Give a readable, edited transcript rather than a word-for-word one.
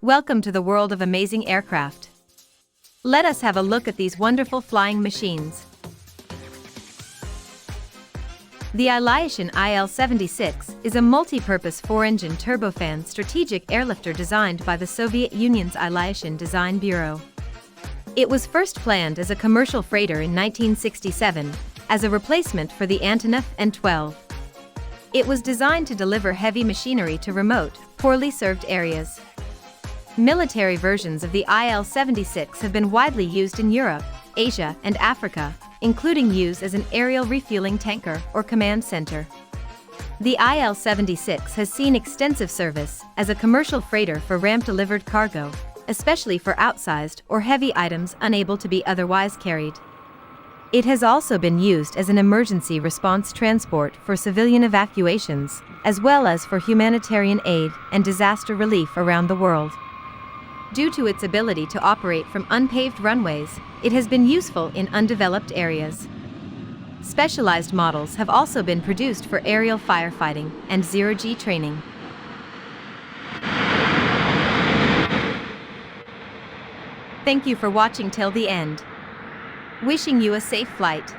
Welcome to the world of amazing aircraft. Let us have a look at these wonderful flying machines. The Ilyushin IL-76 is a multi-purpose 4-engine turbofan strategic airlifter designed by the Soviet Union's Ilyushin Design Bureau. It was first planned as a commercial freighter in 1967, as a replacement for the Antonov AN-12. It was designed to deliver heavy machinery to remote, poorly served areas. Military versions of the IL-76 have been widely used in Europe, Asia, and Africa, including use as an aerial refueling tanker or command center. The IL-76 has seen extensive service as a commercial freighter for ramp-delivered cargo, especially for outsized or heavy items unable to be otherwise carried. It has also been used as an emergency response transport for civilian evacuations, as well as for humanitarian aid and disaster relief around the world. Due to its ability to operate from unpaved runways, it has been useful in undeveloped areas. Specialized models have also been produced for aerial firefighting and zero-G training. Thank you for watching till the end. Wishing you a safe flight.